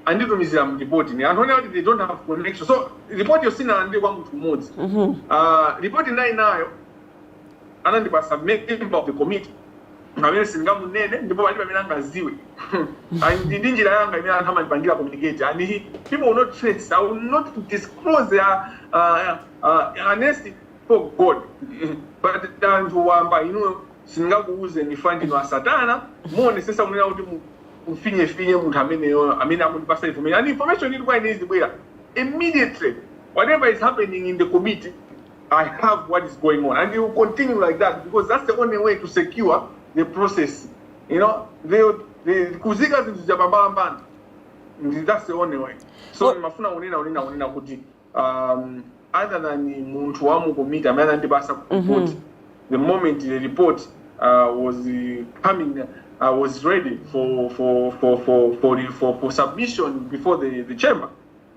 anditumizira mu report ni anthu onena kuti they don't have connection. So report yosina ndi kwa munthu mmodzi. Report nayo anandipatsa member of the committee amene singamunene ndipo palibe amene angaziwe. Ndi njira yanga imene anthu amandipangira communicate and people will not trace. I will not disclose their honesty for God. But anthu wamba singakuuze ndifandino asatana mone sesa munena kuti mfinye munthu amene amundipatsa information. And information ili kwa inezi bwera immediately. Whatever is happening in the committee, I have what is going on, and you will continue like that because that's the only way to secure the process. You know, the kuzika zintu zabambamba, that's the only way. So mafuna unena kuti other than muntu wa mu committee amene andipatsa report, the moment the report was coming, was ready for submission before the chamber.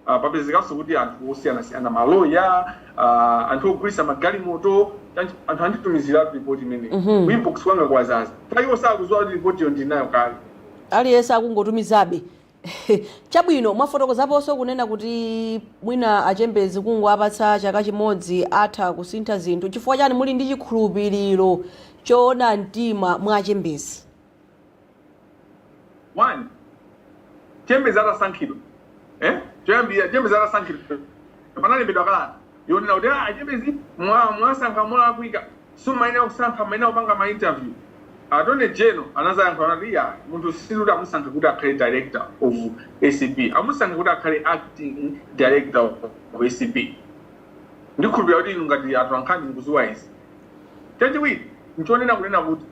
Papezekaso kuti anthu osiyana maloya anthu ogulitsa magalimoto anthu anditumizira report imene inbox kwanga kwazaza paiwo sakudziwa kuti report yo ndinayo kale aliyense akungotumizabe. Chabwino mwafotokozaponso kunena kuti mwina achembezi kungowapatsa chaka chimodzi atha kusintha zinthu. Chifukwa chani muli ndi chikhulupiriro choona mtima mwa achembezi? One, chembezi atasankhidwa Chambers atasankhidwa panalembedwa kalata yonena kuti chambezi mwasankha mwalakwika sumayenera kusankha mayenera kupanga ma interview. Attorney General anazayankha kuti munthu sikuti amusankhe kuti akhale director of SCP, amusankhe kuti akhale acting director of SCP. Ndikhulupirira kuti inu ngati atola nkhani mukudziwa izi. Chachiwiri nchonena kunena kuti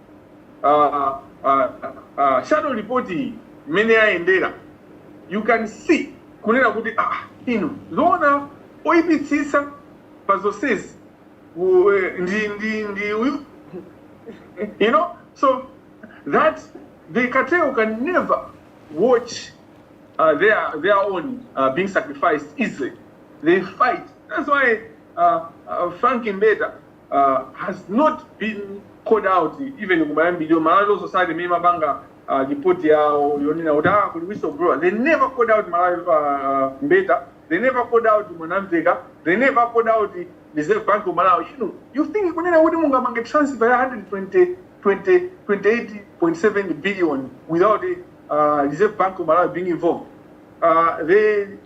shadow report imene yayendera you can see kunena kuti ino zona oipitsisa pazosezi ndi you know, so that the cartel can never watch their own being sacrificed easily. They fight. That's why Frank Mbeda has not been called out even in the Malawi Society memabanga report yao yonena uta kuli whistleblower. They never called out Malawi Mbeda. They never called out Mwanamvega. They never called out the Reserve Bank of Malawi. You think kunena kuti mungamange transfer 28.7 billion without the Reserve Bank of Malawi being involved? All the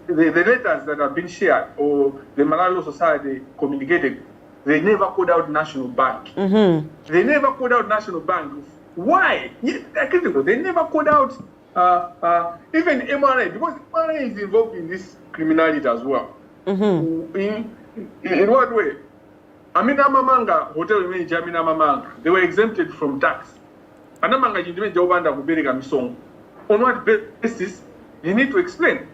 letters that have been shared or the Malawi Society communicated, they never called out National Bank. They never called out National Bank. Why? They never called out even MRA, because MRA is involved in this criminality as well. In what way? Amina Mamanga, hotel manager Amina Mamanga, they were exempted from tax. Anamanga Jindime Jobanda Kubereka Misong. On what basis? You need to explain.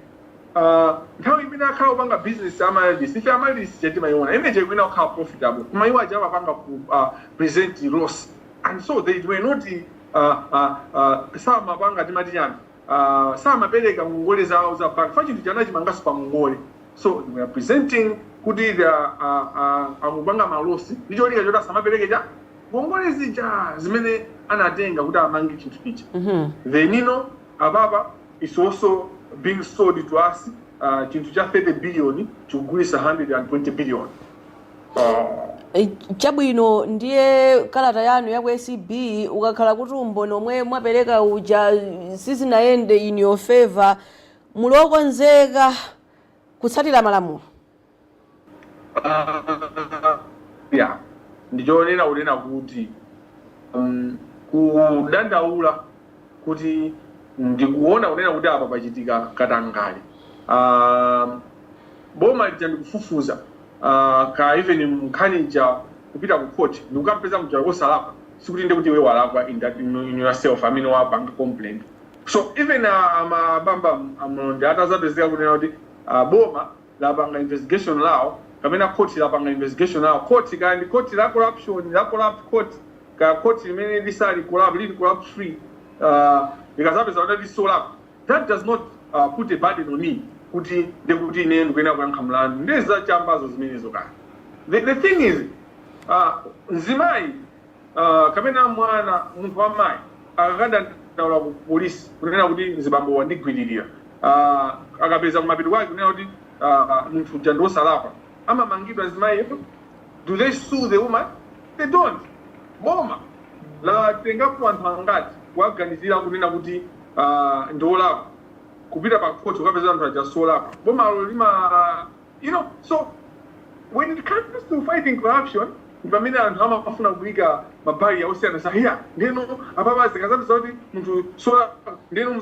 How you been a cow business? If you are this, my own energy will not have profitable. My wife Java present the loss, and so they were not some Mabanga Dimadian, some Abedega Mungole Zauza Bank, Fajin Janaji Mangaspa Mungole. So we are presenting Kudi the Amubanga Malosi, Vijoli Joda Samabereja, Mongole Zija, Zmene Anadenga, Uda Mangi to speech. The Nino Ababa is also being sold to us to just 30 billion to Greece 120 billion. Chabwino ndiye kalata yanu ya SCB ukakhala kuti umboni omwe mwapereka uja sizinaende in your favor mulokonzeka kutsatira malamulo. Yeah, ndijonena unena kuti kudandaula kuti ndikuona unena kuti apa pachitika katangale. Boma litandi kufufuza ka even mkhanija kupita ku court ndikupeza mjwa osalapa sikuti ndikuti wewe walapa in yourself amino wa bank complaint. So even amabamba amonde atazapezeka kunena kuti boma la banga investigation lao kamena court la banga investigation lao court kandi court la corruption la corrupt court ka court imene lisali corrupt free because that is so up. That does not put a burden on me kuti ndekuti ine ndikuena kuyankha mlandu ndeza chambazo zimenezo kana. The thing is nzimai kamena mwana munthu wa mai akakanda ndaula ku police kunena kuti nzibambo wandigwirira akapeza kumapito kwake kunena kuti munthu uja ndosalapa amamangidwa nzimai. Do they sue the woman? They don't. Boma la tengapo anthu angati kuaganizira kunena kuti ndolapa kupita pa court ukapeza anthu aja solapa boma lima so when it comes to fighting corruption ipamene anthu amafuna kuika mabari ya osiyana sahiya ndeno apapazi kazapeza kuti munthu solapa ndeno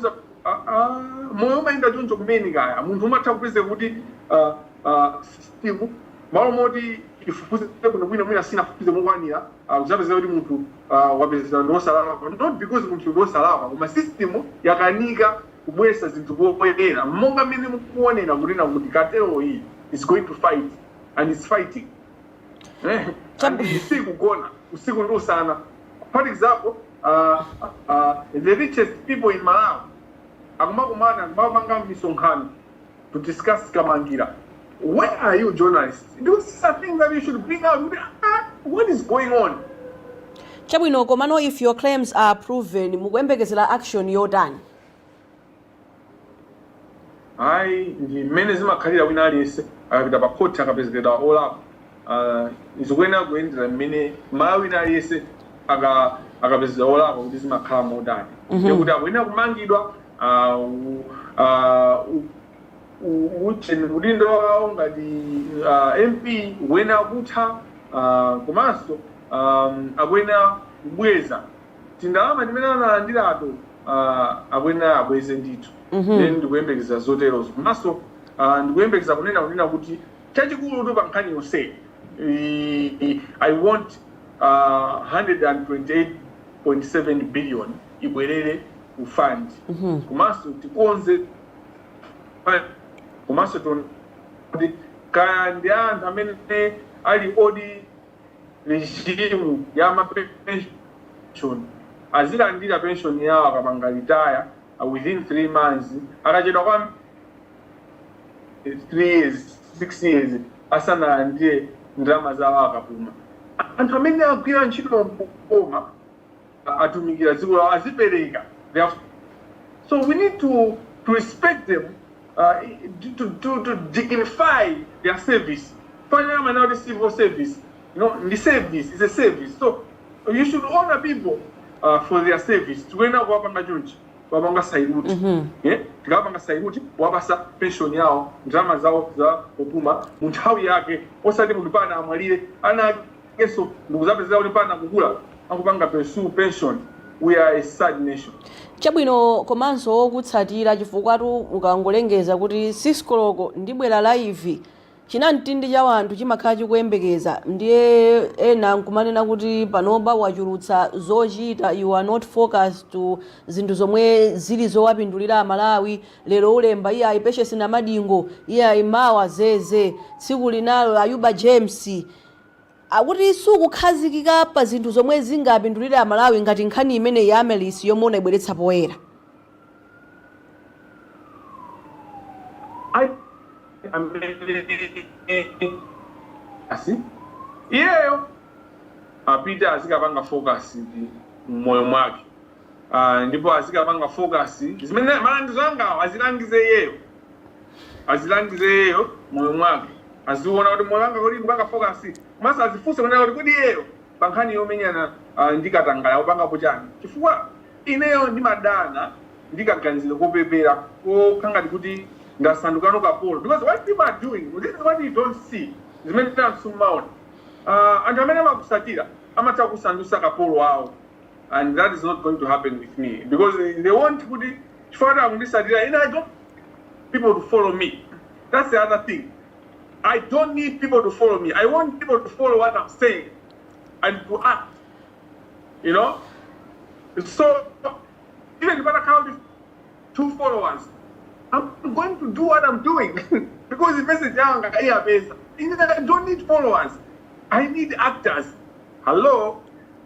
moyo umayenda choncho kumene kaya munthu umatha kupeza kuti system malo moti ifufuze kuno mwina sinafufuze mokwanira uzapeza kuti munthu wapeza ndosalapa not because munthu ndosalapa koma system yakanika kubwesa zinthu poyera monga mene mukuonera kunena kuti katero iyi is going to fight and is fighting isikugona usiku ndosana. For example the richest people in Malawi akumakumana kumapanga misonkhano to discuss Kamangila. Where are you journalists? Those are things that you should bring out. What is going on? Chabwino komano if your claims are proven mukuyembekezera action yotani? Ndi mmene zimakhalira wina aliyense akapita pa court akapezekera olapa izikuyenera kuyendera mmene mala wina aliyense akapezekera olapa kuti zimakhala modani kuti akuyenera kumangidwa udindo wawo ngati MP ukuyenera kutha komanso akuyenera kubweza tindalama timene analandirato akuyenera abweze ndithu. Then ndikuyembekeza zoterozo komanso ndikuyembekeza kunena kuti chachikulu tu pa nkhani yonse I want 128.7 billion ibwerere ku fund komanso tikonze komanso kuti kaya ndi anthu amene ali odi regime ya mapension azilandira pension yawo akapanga retire within 3 months akachedwa kwa 3 years 6 years asana ndiye ndalama zawo akapuma. Anthu amene agwira ntchito mboma atumikira dziko lawo azipereka. So we need to respect them, to dignify their service. Finally, now the civil service, the service is a service. So you should honor people for their service. Tukwenda kuwapanga chonchi, wapanga sairuti. Tikapanga sairuti, wapasa pension yao, ndalama zao za kupuma, munthawi yake, osati mulipana amwalire, ana keso ndikuzapeza ulipana kugula, akupanga pension. We are a sad nation. Chabwino komanso kutsatira chifukwa ukangolengeza kuti 6 koloko ndibwera live chinamtindi cha wanthu chimakhala chikuyembekeza ndiye ena nkumanena kuti panoba wachulutsa zochita, you are not focused to zinthu zomwe zili zowapindulira Amalawi. Lero ulemba iye ayipeshe sina madingo, iye ayimawa zeze, tsiku linalo Ayuba James akuti sukukhazikika pa zinthu zomwe zingapindulira Amalawi ngati nkhani imene ya Alexious yomwe ibweretsa poyera. Iyeyo apita azikapanga focus moyo mwake ndipo azikapanga focus zimene malangizo anga azilangize iyeyo moyo mwake aziona kuti moyo wanga kuti kupanga focus masa azifuse kunena kuti iyeyo pankhani yomenyana ndikatangala opanga pochani chifukwa ineyo ndimadana ndikaganizira kopepera kokangati kuti ndasandukano kapolo, because what people are doing, this is what you don't see. Zimene tamsumaona anthu amene amakusatira amatha kusandusa kapolo wawo, and that is not going to happen with me, because they want kuti chifukwa akundisatira ine I don't need people to follow me. That's the other thing. I don't need people to follow me. I want people to follow what I'm saying and to act. You know? So, even if I count 2 followers, I'm going to do what I'm doing. Because the message I don't need followers. I need actors. Hello?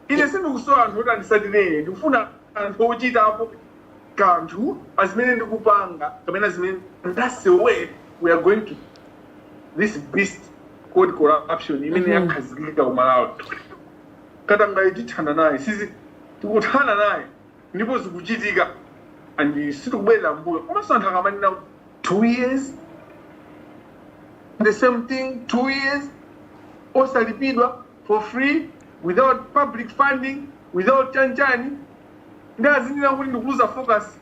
In a sense, so I'm not Saturday. You funa and as many and that's the way we are going to this beast called corruption. Even yakazilika umalawi. Katanga ijitana naye sisi tukutana naye ndipo zikuchitika and situkubwera mbuyo umasantha kamani now 2 years the same thing 2 years osalipidwa for free without public funding without chanchani ndazinira kuti ndikuluza focus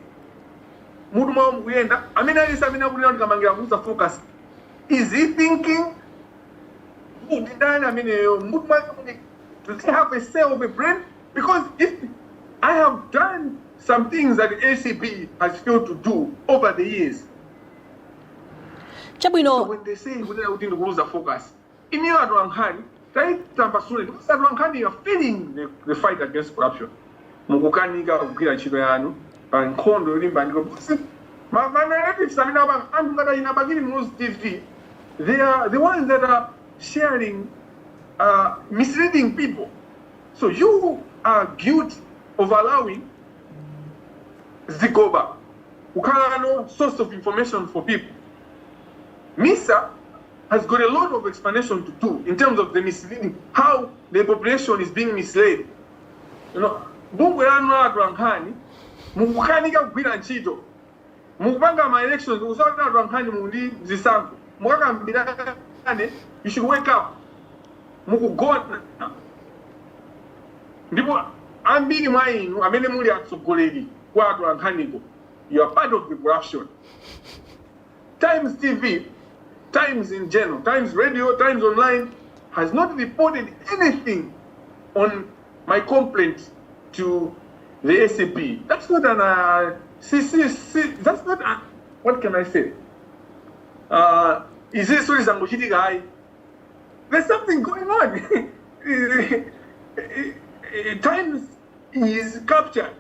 mutu mwawo mukuyenda amene alisa amene akunena kuti Kamangila kuluza focus. Is he thinking does he have a say of a brain? Because if I have done some things that the ACB has failed to do over the years. So when they say we need to lose the focus, in your Adwanghani, you are feeling the fight against corruption. Mukukaniga ukira chiro yanu, bankondo limba ndiko. My narratives are in TV. They are the ones that are sharing misleading people. So you are guilty of allowing Zigoba, Ukalano, source of information for people. MISA has got a lot of explanation to do in terms of the misleading, how the population is being misled. You know, Bungwelano Adwanghani, Mukanika Gwina Chito, Mukanga my elections, Usaka Adwanghani Mundi Zisanko, Mwaka Mbirane, you should wake up. Mukugona. Ndipo ambiri mwainu amene muli atsogoleri kwa Adwanghanigo. You are part of the corruption. Times TV, Times in general, Times Radio, Times Online has not reported anything on my complaint to the ACP. That's not an that's not a, what can I say? Is this what is Angoshiti? There's something going on. Times is captured.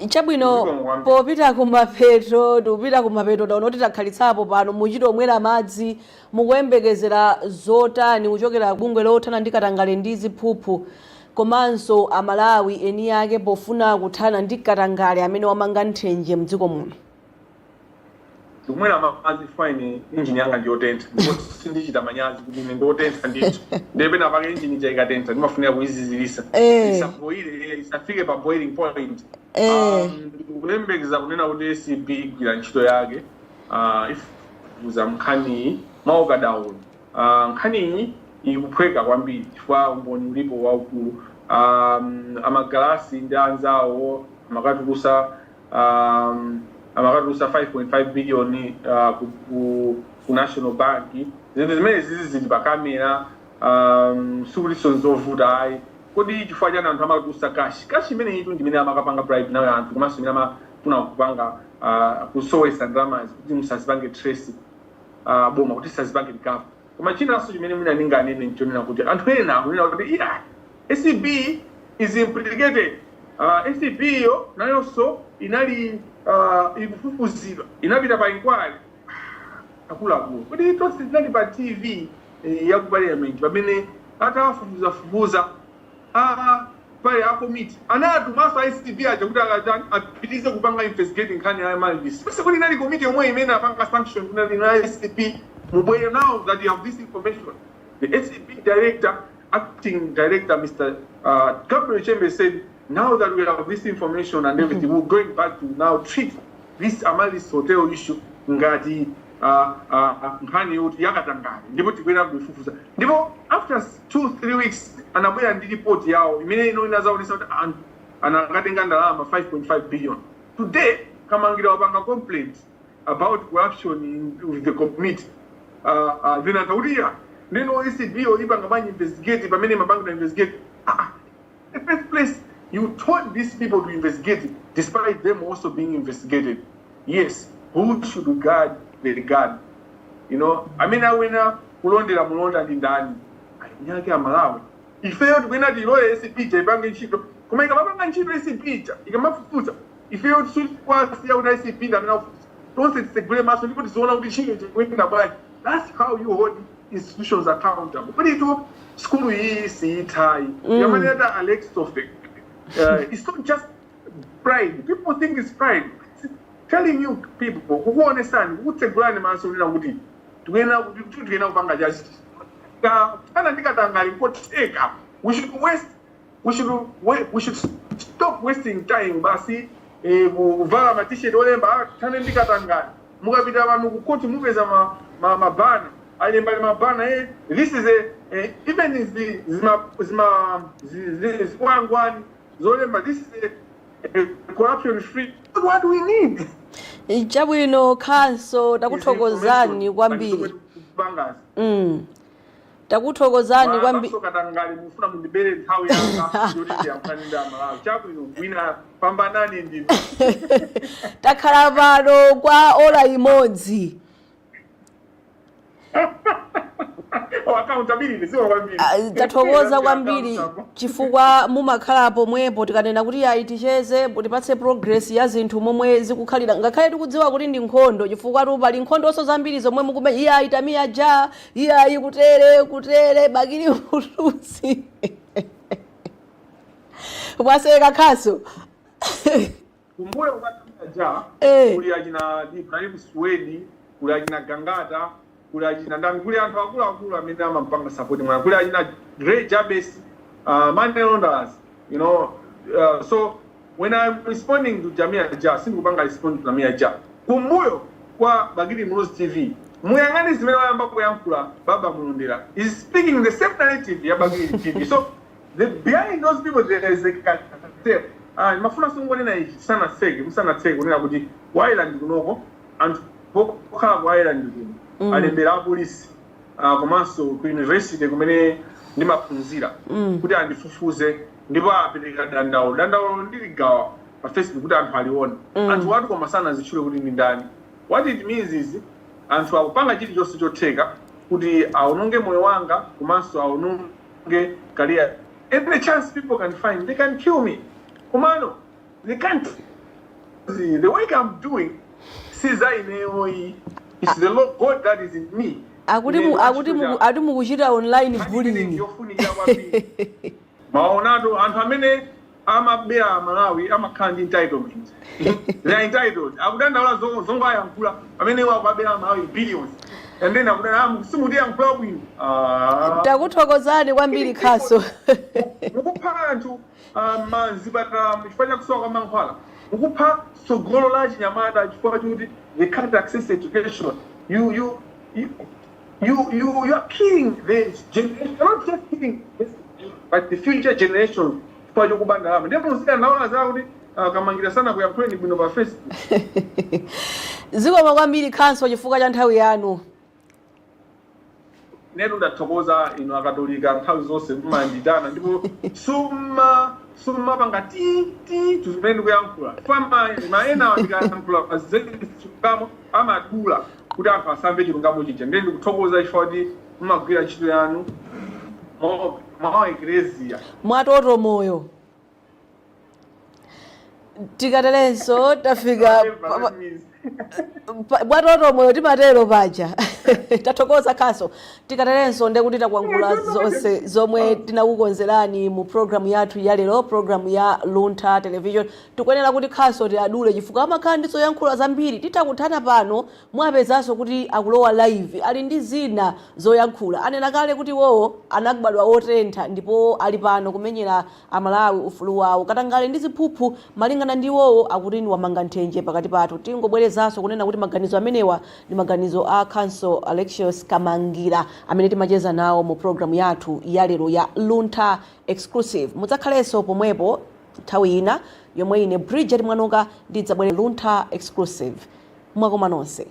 Chabwino popita kumapeto tupita kumapeto taonoti takhalitsapo pano muchito omwera madzi mukuyembekezera zotani kuchokera bungwe lothana ndi katangale ndi ziphuphu komanso amalawi eni yake pofuna kuthana ndi katangale amene wamanga nthenje mdziko muno. Kumwera madzi fine engine yanga ndiyotentha sindichita manyazi kuti ine ndotentha ndicho ndebe napaka engine chaikatentha ndimafunira kuyizizilisa isaboile isafike pa boiling point. Kulembekeza kunena kuti ACB igwira ntchito yake ifuza nkhani maokadaolo nkhani ikuphweka kwambiri chifukwa umboni ulipo waukulu amagalasi ndi anzawo amakatulusa 5.5 billion ku National Bank. Zimene zili pa kamera sukuliso zovuta ayi kodi chifukwa chani anthu amakatulusa kashi imene itu ndimene amakapanga bribe nayo anthu komanso imene amafuna kupanga kusowesa ndalamazi kuti musazipange trace boma kuti sazipange likapo koma chinanso chimene mwina ndinganene nchonena kuti anthu ena akunena kuti ACB is implicated. ACB yo nayonso inali ikufufuzidwa inapita pa inquiry akuluakulu kuti tonse tinali pa TV ya ku Parliament pamene atawafufuza pale akomiti anatumaso ACB aja kuti apitirize kupanga investigating nkhani ya malvis bese kuti inali komiti yomwe imene apanga sanction kunali na ACB mubwere now that you have this information. The ACB director, acting director Mr. Gabriel Chembe said, now that we have this information and everything, we're going back to now treat this Amalis hotel issue ngati nkhani yoti yakatangale ndipo tikwera kuifufuza ndipo after 2-3 weeks anabwera ndi report yawo imene ino inazaonesa kuti anakatenga ndalama 5.5 billion. Today Kamangila wapanga complaint about corruption with the committee. Then akaudia then ECB olipanga manje investigate pamene mabanki na investigate. In the first place you told these people to investigate despite them also being investigated. Yes, who should guard the guard? You know, amene awena kulondera mulonda ndi ndani anyake amalawi ifeyo tikwena tilole ECB ipange ntchito koma ikamapanga ntchito ECB ikamafufuza ifeyo tikwasiya kuti ECB ndamene tonse tisegule maso ndipo tiziona kuti ntchito tikwenda bwanji. That's how you hold institutions accountable. But it school iyi siyithayi yamaneta Alexious it's not just pride. People think it's pride. Telling you people who understand who take grand maso nina kuti tukwena kupanga justice kana ndikatangali poteka we should stop wasting time basi kuvala ma t-shirt olemba kana ndikatangali mukapita vanhu kukoti mupeza mabana alemba mabana this is even is the zimangwani zolemba this is a corruption free. What do we need? Chabwino Khanso takuthokozani kwambiri. Takuthokozani kwambiri. Sokatangali mufuna mundibere nthawi yanga yoti yamfanira malawi. Chabwino wina pambanani ndi. Takhala pano kwa ola imodzi. Tathokoza kwambiri chifukwa mumakhala pomwepo tikanena kuti ayi ticheze tipatse progress ya zinthu momwe zikukhalira ngakhale tikudziwa kuti ndi nkhondo chifukwa pali nkhondonso zambiri zomwe mukumenya iya itamiya ja iya kutere bakili ulusi mwaseka Khanso kumbuyo ukatamiya ja kuli achina Ibrahim Swedi kuli achina Gangata kuli achina ndani kuli anthu akulu amene amampanga support mwana kuli achina Ray Jabes money launderers, you know. So when I'm responding to Jamia Ja, sindikupanga respond to Jamia Ja kumbuyo kwa Bagiri News TV muyangani zimene wayamba kuyankhula baba mulondera is speaking the same narrative ya Bagiri TV. So behind those people there is a character. Mafuna sungonena ichi sana tseke kunena kuti Island kunoko anthu okhala ku Island kuno alembera apolisi komanso ku university kumene ndimaphunzira kuti andifufuze ndipo apereka dandaulo ndiligawa pa Facebook kuti anthu aliona anthu watu koma sana zitchule kuti ndi ndani. What it means is anthu akupanga chilichonse chotheka kuti aononge moyo wanga komanso aononge career. Every chance people can find, they can kill me. Kumano, they can't. The work I'm doing, it's the Lord God that is in me. Akuti mukuchita online bullying. Maonado anthu amene amabera Malawi amakhandi entitlement. They are entitled. Akudandaula zongo ayankula amene wakubera Malawi billions. And then simudi yankula bwino. Takuthokozani kwambiri Khanso. Mukupha anthu manzibata chifanya kusowa kwa mankhwala. Mukupha sogolo la chinyamata chifukwa kuti they can't access education. You are killing the generation. Not just killing this, but the future generation. For you kubanda lama. Ndipo sika naona za kuti Kamangila sana kuyankhula ni bwino pa Facebook. Zikoma kwambiri Khanso chifukwa cha nthawi yanu. Nedu ndathokoza ino akatolika nthawi zonse mmanditana ndipo suma pangati tuzimene kuyankhula fama maena andikayankhula pazikamo amadula kuti anthu asamve chilungamo chicha ndiye ndikuthokoza chifukwa kuti mumagwira ntchito yanu mwa eklesia mwatoto moyo. Tikatelenso tafika mwatoto moyo timatero paja. tathokoza khaso tikaterenso ndekuti takwangula zonse zomwe tinakukonzerani mu programu yathu ya lero, programu ya Luntha television. Tikuyenera kuti khaso tiadule chifukwa amakhala ndi zoyankhula zambiri, titakuthana pano mwapezanso kuti akulowa live ali ndi zina zoyankhula. Anena kale kuti wowo anakubadwa otentha ndipo ali pano kumenyera amalawi ufulu wawo, katangale ndi ziphuphu malingana ndi wowo akuti ni wamanga nthenje pakati pathu. Tingobwerezanso kunena kuti maganizo amenewa ndi maganizo a Council Alexious Kamangila amene timacheza nawo mu programu yathu ya lero ya Luntha exclusive. Mudzakhalenso pomwepo nthawi ina yomwe ine Bridget Mwanuka ndidzabwere Luntha exclusive. Mwakoma nonse.